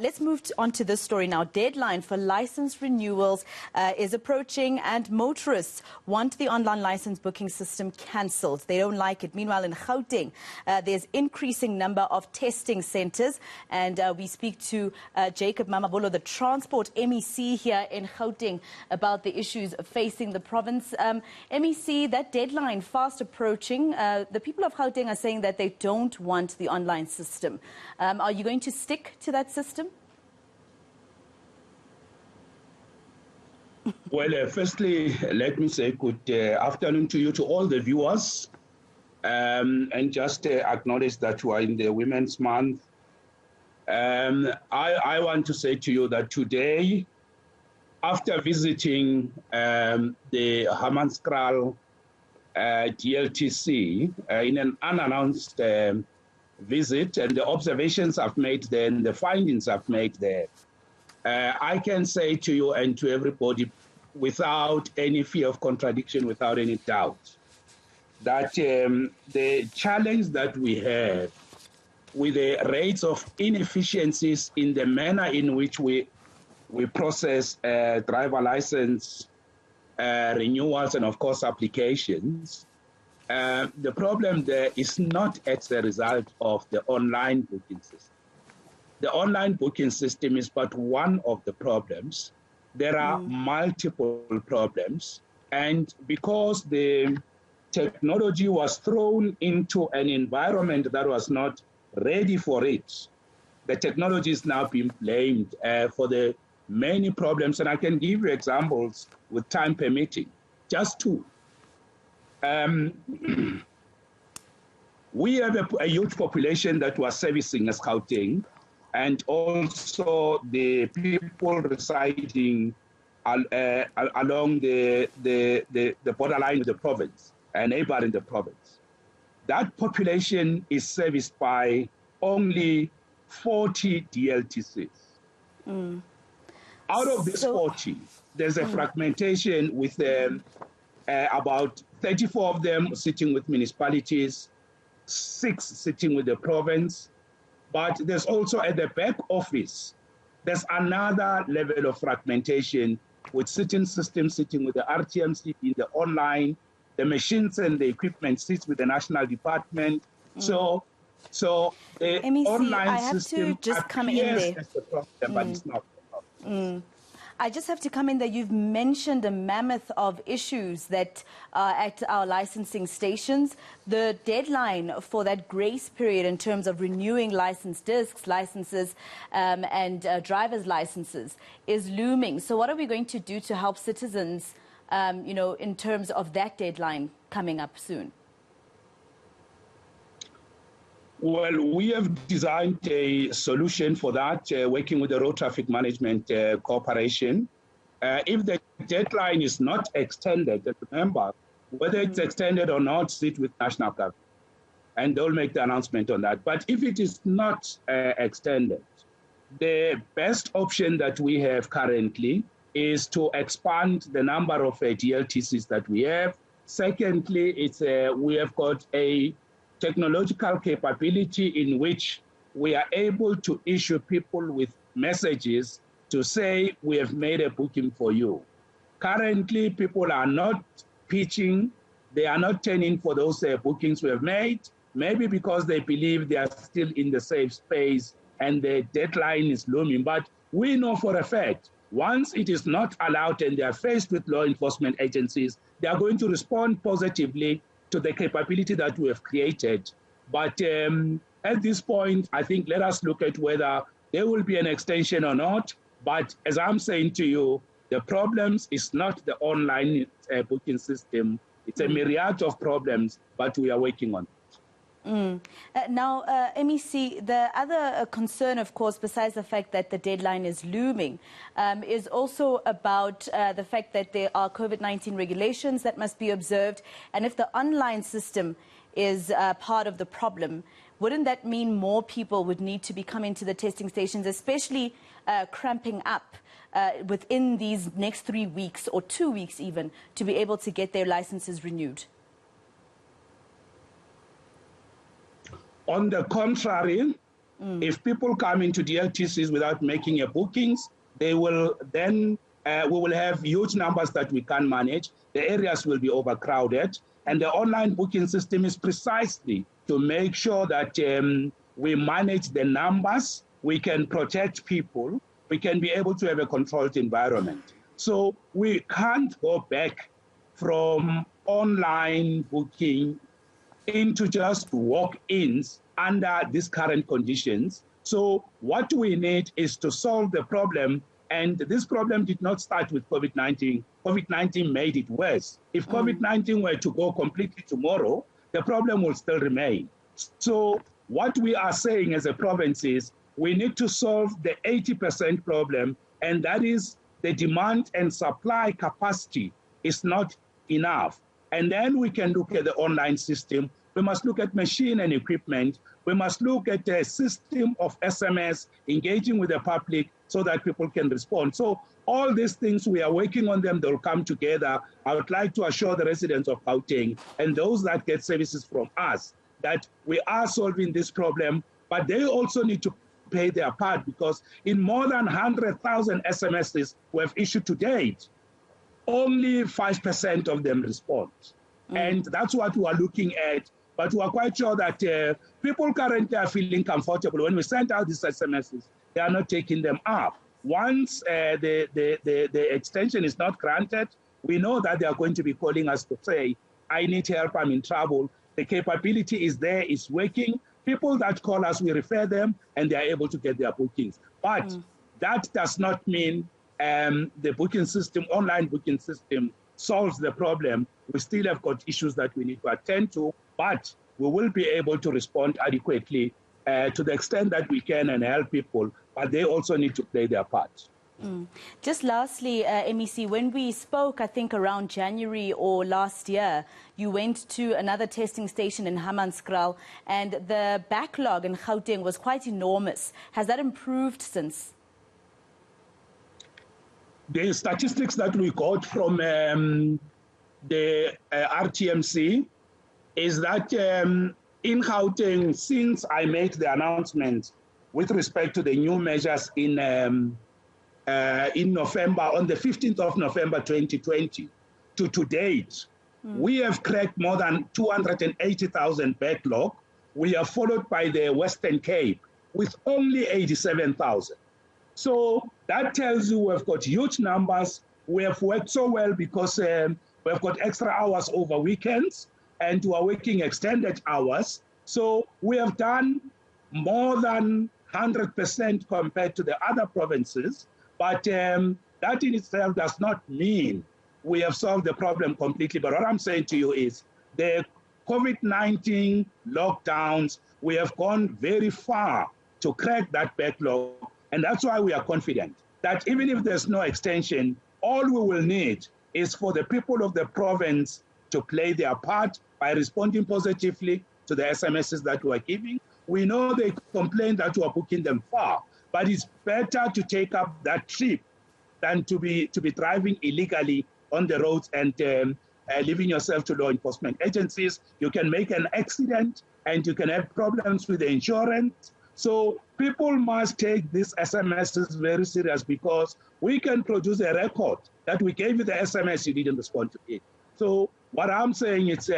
Let's move on to this story now. Deadline for license renewals is approaching, and motorists want the online license booking system cancelled. They don't like it. Meanwhile, in Gauteng, there's increasing number of testing centres, and we speak to Jacob Mamabolo, the Transport MEC here in Gauteng, about the issues facing the province. MEC, that deadline fast approaching. The people of Gauteng are saying that they don't want the online system. Are you going to stick to that system? Well, firstly, let me say good afternoon to you, to all the viewers, and just acknowledge that you are in the Women's Month. I want to say to you that today, after visiting the Hammanskraal DLTC in an unannounced visit, and the observations I've made there and the findings I've made there, I can say to you and to everybody, without any fear of contradiction, without any doubt, that the challenge that we have with the rates of inefficiencies in the manner in which we process driver license renewals and, of course, applications, the problem there is not as a result of the online booking system. The online booking system is but one of the problems. There are multiple problems. And because the technology was thrown into an environment that was not ready for it, the technology is now being blamed for the many problems. And I can give you examples with time permitting, just two. We have a huge population that was servicing as Gauteng, and also the people residing along the borderline of the province, and neighboring the province. That population is serviced by only 40 DLTCs. Out of these 40, there's a fragmentation with about 34 of them sitting with municipalities, 6 sitting with the province. But there's also at the back office, there's another level of fragmentation with certain systems sitting with the RTMC in the online, the machines and the equipment sits with the national department. So the MEC, online system to just come in there. as the problem, but it's not the problem. I just have to come in there. You've mentioned a mammoth of issues that are at our licensing stations. The deadline for that grace period in terms of renewing license discs, licenses, and driver's licenses is looming. So what are we going to do to help citizens, in terms of that deadline coming up soon? Well, we have designed a solution for that, working with the Road Traffic Management Corporation. If the deadline is not extended, remember, whether it's extended or not, sit with national government, and they'll make the announcement on that. But if it is not extended, the best option that we have currently is to expand the number of DLTCs that we have. Secondly, we have got a technological capability in which we are able to issue people with messages to say, we have made a booking for you. Currently, people are not pitching, they are not turning for those bookings we have made, maybe because they believe they are still in the safe space and the deadline is looming. But we know for a fact, once it is not allowed and they are faced with law enforcement agencies, they are going to respond positively to the capability that we have created. But at this point, I think let us look at whether there will be an extension or not. But as I'm saying to you, the problems is not the online booking system. It's a myriad of problems, but we are working on it. Now, MEC, the other concern, of course, besides the fact that the deadline is looming, is also about the fact that there are COVID-19 regulations that must be observed. And if the online system is part of the problem, wouldn't that mean more people would need to be coming to the testing stations, especially cramping up within these next 3 weeks or 2 weeks even, to be able to get their licenses renewed? On the contrary, If people come into DLTCs without making a bookings, they will then, we will have huge numbers that we can't manage. The areas will be overcrowded. And the online booking system is precisely to make sure that we manage the numbers, we can protect people, we can be able to have a controlled environment. So we can't go back from online booking into just walk-ins under these current conditions. So what we need is to solve the problem, and this problem did not start with COVID-19. COVID-19 made it worse. If COVID-19 were to go completely tomorrow, the problem will still remain. So what we are saying as a province is we need to solve the 80% problem, and that is the demand and supply capacity is not enough. And then we can look at the online system. We must look at machine and equipment. We must look at a system of SMS engaging with the public so that people can respond. So all these things, we are working on them. They'll come together. I would like to assure the residents of Gauteng and those that get services from us that we are solving this problem, but they also need to play their part, because in more than 100,000 SMSs we have issued to date, only 5% of them respond. And that's what we are looking at. But we are quite sure that people currently are feeling comfortable. When we send out these SMSs, they are not taking them up. Once the extension is not granted, we know that they are going to be calling us to say, I need help, I'm in trouble. The capability is there, it's working. People that call us, we refer them, and they are able to get their bookings. But that does not mean the booking system, online booking system, solves the problem. We still have got issues that we need to attend to, but we will be able to respond adequately to the extent that we can and help people, but they also need to play their part. Just lastly, MEC, when we spoke, I think around January or last year, you went to another testing station in Hammanskraal, and the backlog in Gauteng was quite enormous. Has that improved since? The statistics that we got from the RTMC is that in Gauteng, since I made the announcement with respect to the new measures in November, on the 15th of November 2020, to date, we have cracked more than 280,000 backlog. We are followed by the Western Cape with only 87,000. So that tells you we've got huge numbers. We have worked so well because we've got extra hours over weekends, and we are working extended hours. So we have done more than 100% compared to the other provinces. But that in itself does not mean we have solved the problem completely. But what I'm saying to you is the COVID-19 lockdowns, we have gone very far to crack that backlog. And that's why we are confident that even if there's no extension, all we will need is for the people of the province to play their part by responding positively to the SMSs that we are giving. We know they complain that we are booking them far, but it's better to take up that trip than to be driving illegally on the roads and leaving yourself to law enforcement agencies. You can make an accident and you can have problems with the insurance. So people must take these SMSs very serious, because we can produce a record that we gave you the SMS, you didn't respond to it. So what I'm saying is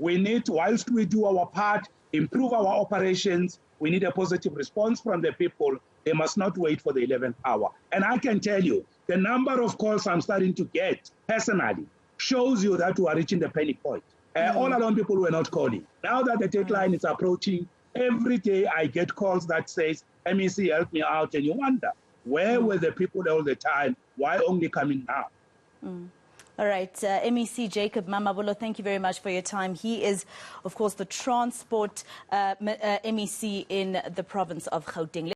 we need, whilst we do our part, improve our operations, we need a positive response from the people. They must not wait for the 11th hour. And I can tell you, the number of calls I'm starting to get personally shows you that we are reaching the panic point. All along, people were not calling. Now that the deadline is approaching, every day I get calls that says, MEC, help me out. And you wonder, where were the people all the time? Why only coming now? All right, MEC Jacob Mamabolo, thank you very much for your time. He is, of course, the transport MEC in the province of Gauteng.